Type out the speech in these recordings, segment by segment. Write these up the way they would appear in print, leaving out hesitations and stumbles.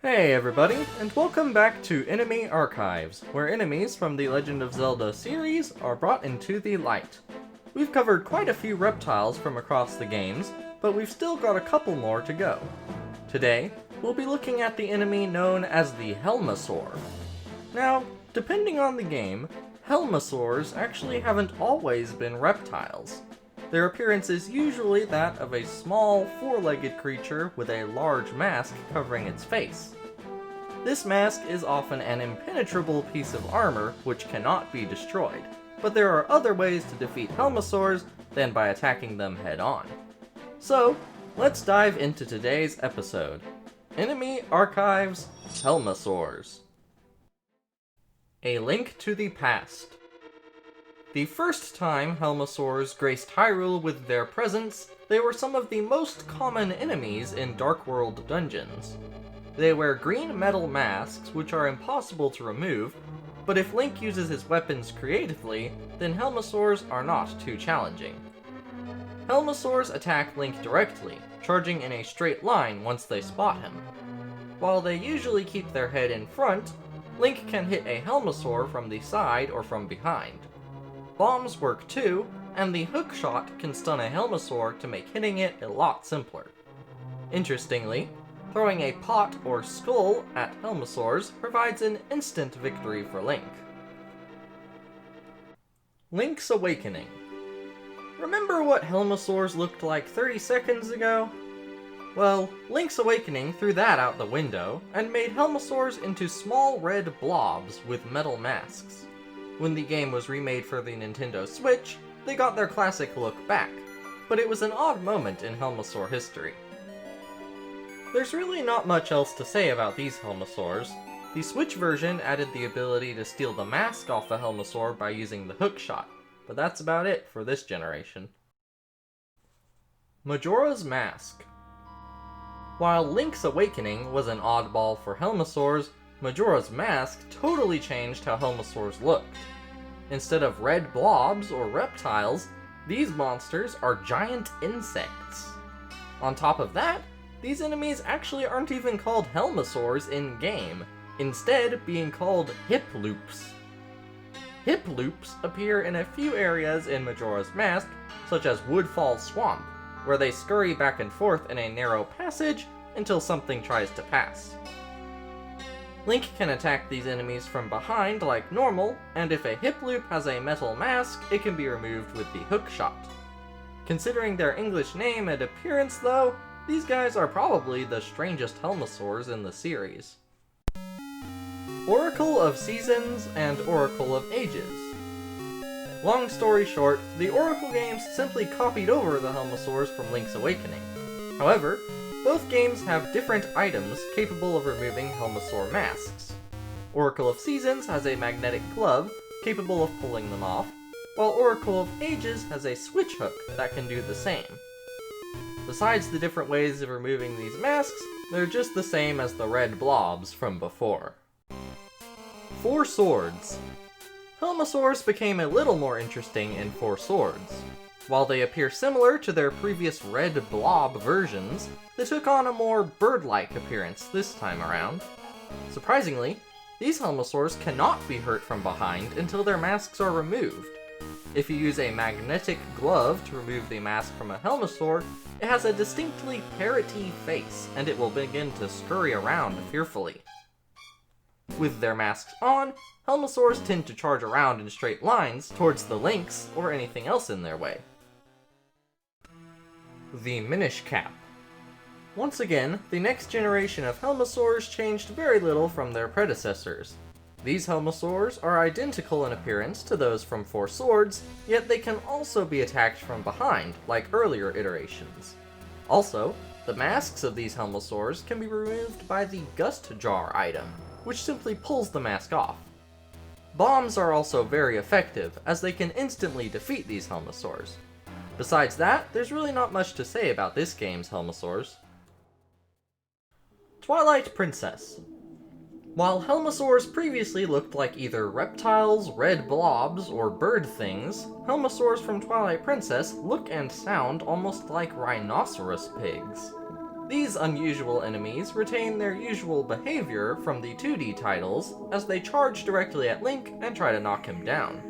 Hey everybody, and welcome back to Enemy Archives, where enemies from the Legend of Zelda series are brought into the light. We've covered quite a few reptiles from across the games, but we've still got a couple more to go. Today, we'll be looking at the enemy known as the Helmasaur. Now, depending on the game, Helmasaurs actually haven't always been reptiles. Their appearance is usually that of a small, four-legged creature with a large mask covering its face. This mask is often an impenetrable piece of armor which cannot be destroyed, but there are other ways to defeat Helmasaurs than by attacking them head-on. So, let's dive into today's episode. Enemy Archives Helmasaurs. A Link to the Past. The first time Helmasaurs graced Hyrule with their presence, they were some of the most common enemies in Dark World dungeons. They wear green metal masks which are impossible to remove, but if Link uses his weapons creatively, then Helmasaurs are not too challenging. Helmasaurs attack Link directly, charging in a straight line once they spot him. While they usually keep their head in front, Link can hit a Helmasaur from the side or from behind. Bombs work too, and the hook shot can stun a Helmasaur to make hitting it a lot simpler. Interestingly, throwing a pot or skull at Helmasaurs provides an instant victory for Link. Link's Awakening. Remember what Helmasaurs looked like 30 seconds ago? Well, Link's Awakening threw that out the window and made Helmasaurs into small red blobs with metal masks. When the game was remade for the Nintendo Switch, they got their classic look back, but it was an odd moment in Helmasaur history. There's really not much else to say about these Helmasaurs. The Switch version added the ability to steal the mask off a Helmasaur by using the hook shot, but that's about it for this generation. Majora's Mask. While Link's Awakening was an oddball for Helmasaurs, Majora's Mask totally changed how Helmasaurs looked. Instead of red blobs or reptiles, these monsters are giant insects. On top of that, these enemies actually aren't even called Helmasaurs in-game, instead being called Hiploops. Hiploops appear in a few areas in Majora's Mask, such as Woodfall Swamp, where they scurry back and forth in a narrow passage until something tries to pass. Link can attack these enemies from behind like normal, and if a Hiploop has a metal mask, it can be removed with the hook shot. Considering their English name and appearance though, these guys are probably the strangest Helmasaurs in the series. Oracle of Seasons and Oracle of Ages. Long story short, the Oracle games simply copied over the Helmasaurs from Link's Awakening. However, both games have different items capable of removing Helmasaur masks. Oracle of Seasons has a magnetic glove, capable of pulling them off, while Oracle of Ages has a switch hook that can do the same. Besides the different ways of removing these masks, they're just the same as the red blobs from before. Four Swords. Helmasaurs became a little more interesting in Four Swords. While they appear similar to their previous red blob versions, they took on a more bird-like appearance this time around. Surprisingly, these Helmasaurs cannot be hurt from behind until their masks are removed. If you use a magnetic glove to remove the mask from a Helmasaur, it has a distinctly parroty face, and it will begin to scurry around fearfully. With their masks on, Helmasaurs tend to charge around in straight lines towards the Lynx or anything else in their way. The Minish Cap. Once again, the next generation of Helmasaurs changed very little from their predecessors. These Helmasaurs are identical in appearance to those from Four Swords, yet they can also be attacked from behind, like earlier iterations. Also, the masks of these Helmasaurs can be removed by the Gust Jar item, which simply pulls the mask off. Bombs are also very effective, as they can instantly defeat these Helmasaurs. Besides that, there's really not much to say about this game's Helmasaurs. Twilight Princess. While Helmasaurs previously looked like either reptiles, red blobs, or bird things, Helmasaurs from Twilight Princess look and sound almost like rhinoceros pigs. These unusual enemies retain their usual behavior from the 2D titles as they charge directly at Link and try to knock him down.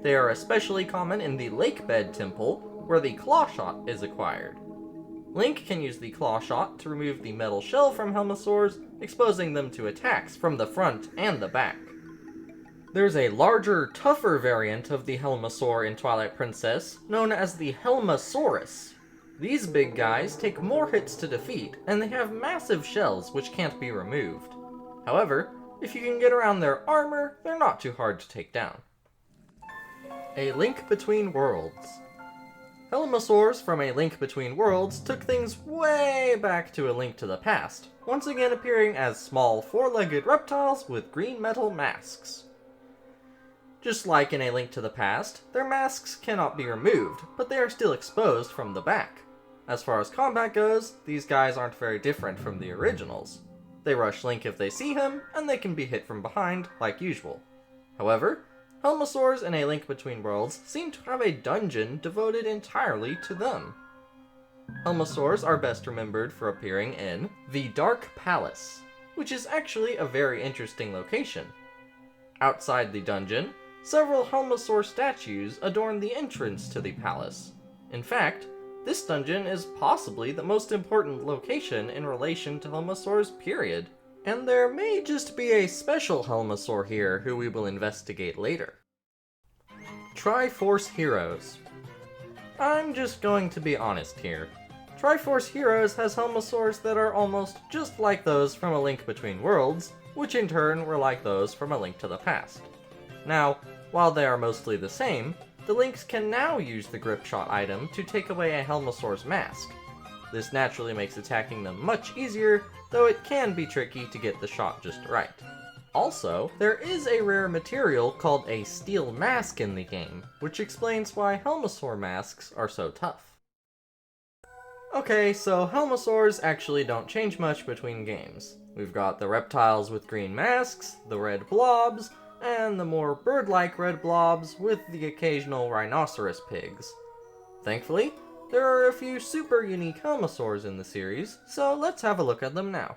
They are especially common in the Lakebed Temple, where the Claw Shot is acquired. Link can use the Claw Shot to remove the metal shell from Helmasaurs, exposing them to attacks from the front and the back. There's a larger, tougher variant of the Helmasaur in Twilight Princess, known as the Helmasaurus. These big guys take more hits to defeat, and they have massive shells which can't be removed. However, if you can get around their armor, they're not too hard to take down. A Link Between Worlds. Helmasaurs from A Link Between Worlds took things way back to A Link to the Past, once again appearing as small four-legged reptiles with green metal masks. Just like in A Link to the Past, their masks cannot be removed, but they are still exposed from the back. As far as combat goes, these guys aren't very different from the originals. They rush Link if they see him, and they can be hit from behind, like usual. However, Helmasaurs in A Link Between Worlds seem to have a dungeon devoted entirely to them. Helmasaurs are best remembered for appearing in the Dark Palace, which is actually a very interesting location. Outside the dungeon, several Helmasaur statues adorn the entrance to the palace. In fact, this dungeon is possibly the most important location in relation to Helmasaurs, period. And there may just be a special Helmasaur here who we will investigate later. Triforce Heroes. I'm just going to be honest here. Triforce Heroes has Helmasaurs that are almost just like those from A Link Between Worlds, which in turn were like those from A Link to the Past. Now, while they are mostly the same, the Links can now use the Grip Shot item to take away a Helmasaur's mask. This naturally makes attacking them much easier, though it can be tricky to get the shot just right. Also, there is a rare material called a steel mask in the game, which explains why Helmasaur masks are so tough. Okay, so Helmasaurs actually don't change much between games. We've got the reptiles with green masks, the red blobs, and the more bird-like red blobs with the occasional rhinoceros pigs. Thankfully, there are a few super unique Helmasaurs in the series, so let's have a look at them now.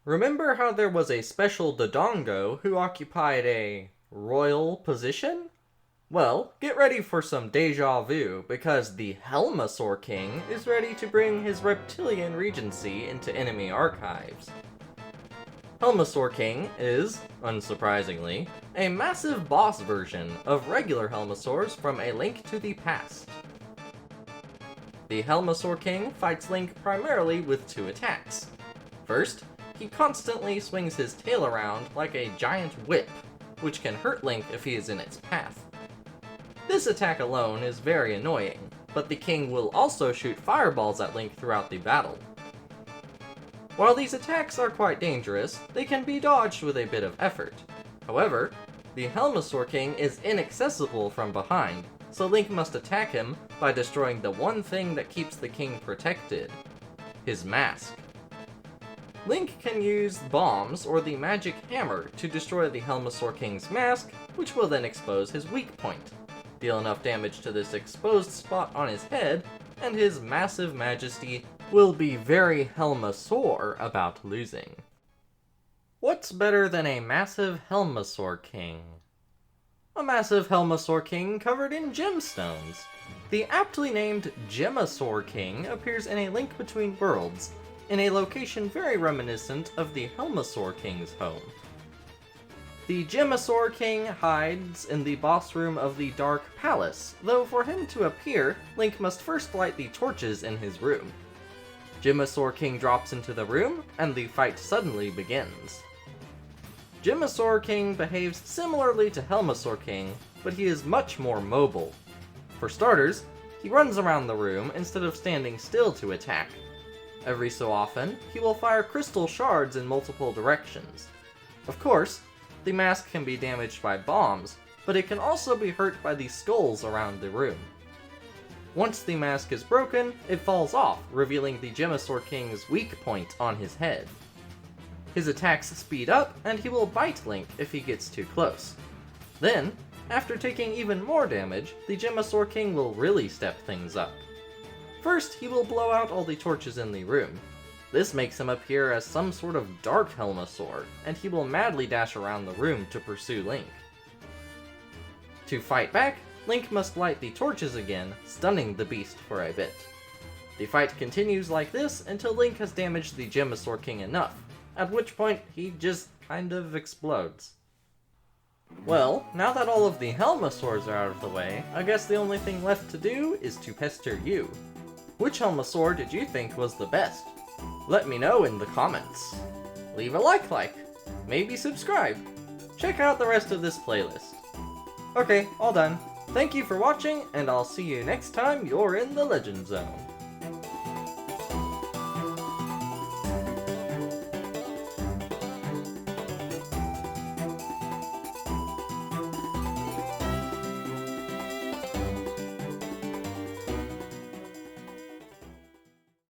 Remember how there was a special Dodongo who occupied a royal position? Well, get ready for some deja vu, because the Helmasaur King is ready to bring his reptilian regency into enemy archives. Helmasaur King is, unsurprisingly, a massive boss version of regular Helmasaurs from A Link to the Past. The Helmasaur King fights Link primarily with two attacks. First, he constantly swings his tail around like a giant whip, which can hurt Link if he is in its path. This attack alone is very annoying, but the King will also shoot fireballs at Link throughout the battle. While these attacks are quite dangerous, they can be dodged with a bit of effort. However, the Helmasaur King is inaccessible from behind, so Link must attack him by destroying the one thing that keeps the King protected: his mask. Link can use bombs or the magic hammer to destroy the Helmasaur King's mask, which will then expose his weak point. Deal enough damage to this exposed spot on his head, and his massive majesty will be very Helmasaur about losing. What's better than a massive Helmasaur King? A massive Helmasaur King covered in gemstones. The aptly named Gemasaur King appears in A Link Between Worlds, in a location very reminiscent of the Helmasaur King's home. The Gemasaur King hides in the boss room of the Dark Palace, though for him to appear, Link must first light the torches in his room. Gemasaur King drops into the room, and the fight suddenly begins. Gemasaur King behaves similarly to Helmasaur King, but he is much more mobile. For starters, he runs around the room instead of standing still to attack. Every so often, he will fire crystal shards in multiple directions. Of course, the mask can be damaged by bombs, but it can also be hurt by the skulls around the room. Once the mask is broken, it falls off, revealing the Gemasaur King's weak point on his head. His attacks speed up, and he will bite Link if he gets too close. Then, after taking even more damage, the Gemasaur King will really step things up. First, he will blow out all the torches in the room. This makes him appear as some sort of dark Helmasaur, and he will madly dash around the room to pursue Link. To fight back, Link must light the torches again, stunning the beast for a bit. The fight continues like this until Link has damaged the Gemasaur King enough, at which point he just kind of explodes. Well, now that all of the Helmasaurs are out of the way, I guess the only thing left to do is to pester you. Which Helmasaur did you think was the best? Let me know in the comments. Leave a like, maybe subscribe. Check out the rest of this playlist. Okay, all done. Thank you for watching, and I'll see you next time you're in the Legend Zone.